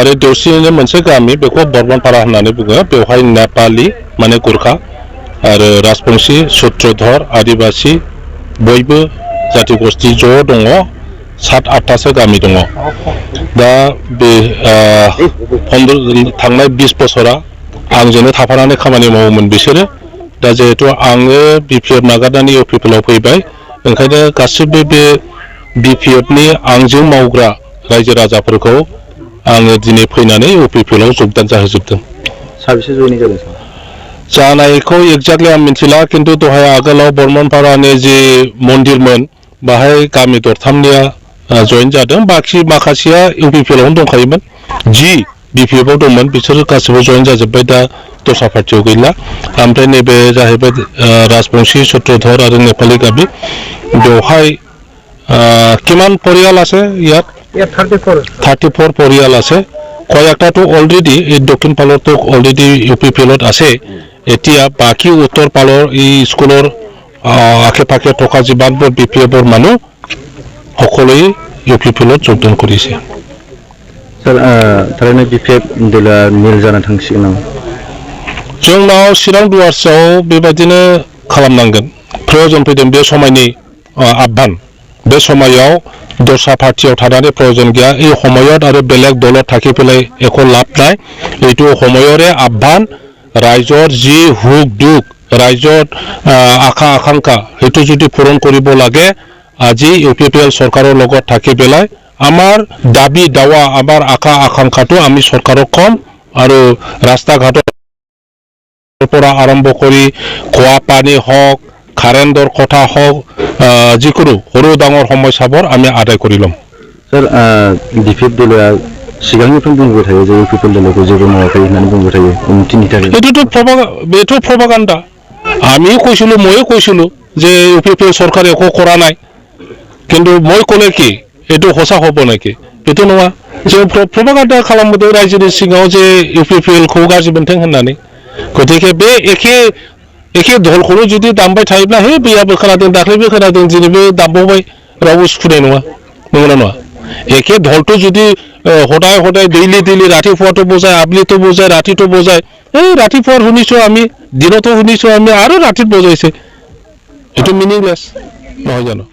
आरो देवसिनि मोनसे गामि बेखौ बर्मनपारा होननानै बुङो बेवहाय नेपाली माने गुरखा आरो राजबंशी सूत्रधर आदिबासी बयबो जाति गोष्ठी ज' दङ 7-8टासो गामि दङ दा बे थांनाय 20 बोसोरा आंजोंनो थाफानानै खामानि मावोमोन बिसोरो दा जिहेतु आङो BPF नागारनानै UPPL आव फैबाय ओंखायनो गासिबो बे BPF नि आंजों मावग्रा रायजो राजाफोरखौ आङो दिनै फैनानै UPPL आव जोगदान जाहोजोबदों साबेसे जयेनिं जादों सार जानायखौ एक्जेक्टलि आं मिथिला खिन्थु दहाय आगोलाव बर्मनपारानि जि मन्दिरमोन बाहाय गामि दरथामनिया जयेन जादों बाखि माखासेया UPPL आवनो दंखायोमोन जि BPF आव दंमोन बिसोर गासिबो जयेन जाजोब्बाय दा दस्रा पार्टियाव गैला ओमफ्राय नैबे जाहैबाय राजबंशी सूत्रधर आरो नेपाली गामि बेवहाय किमान परियाल আছে ইয়াত 34 परियाल আছে কয়েকটাতো অলরেডি এই দক্ষিণ পালৰতো অলৰেডি UPPL ত আছে এতিয়া বাকি উত্তৰ পালৰ এই স্কুলৰ আশে-পাশে থকা যিমানবোৰ BPF ৰ মানুহ সকলোৱে UPPL ত যোগদান কৰিছে सार थारैनो BPF दला मिल जाना थांसिगोन नामा जोंनाव चिरां दुवार्सआव बेबायदिनो खालामनांगोन प्रयोजन फैदों बे समायनि आह्वान बे समायाव दस्रा पार्टियाव थानानै प्रयोजन गैया এই সময়ত আৰু বেলেগ দলত থাকি পেলাই একো লাভ নাই এইটো সময়ৰে আহ্বান ৰাইজৰ যি হুক দুখ ৰাইজৰ আশা আকাংক্ষা হেতু যদি পূৰণ কৰিব লাগে আজি UPPL চৰকাৰৰ লগত থাকি পেলাই আমাৰ দাবী দাৱা আমাৰ আশা আকাংক্ষাটো আমি চৰকাৰক কম আৰু ৰাস্তা ঘাটৰ পৰা আৰম্ভ কৰি খোৱা পানী হওক কাৰেণ্টৰ কথা হওক যিকোনো সৰু ডাঙৰ সমস্যাবোৰ আমি আদায় কৰি লম স্যার BPF দলা सिगांनिफ्राय बुंबाय थायो जे UPPL दलखौ जेबो मावाखै होननानै बुंबाय थायो उन्नतिनि थाखाय बेथ' प्रपागान्डा আমি কৈছিলো ময়ে কৈছিলো যে UPPL চৰকাৰ একো কৰা নাই কিন্তু মই ক'লে কি এটো সঁচা হ'ব নেকি এটো নङा যে प्रपागान्डा खालामदों रायजोनि सिङाव जे UPPL खौ गाज्रि मोनथों होननानै गतिके बे एखे दलखौनो जुदि दामबाय थायोब्ला हे बेयाबो खोनादों दाख्लैबो खोनादों दिनैबो दामबावबाय रावबो सुखुनाय नङा नंगौना नङा एखे दलটো যদি হদায় হদায় ডেইলি ৰাতিপুৱাটো বজায় আবেলিটো বজায় ৰাতিটো বজায় এই ৰাতিপুৱা শুনিছো আমি দিনতো শুনিছো আমি আৰু ৰাতিত বজাইছে এটো মিনিংলেছ নহয় জানো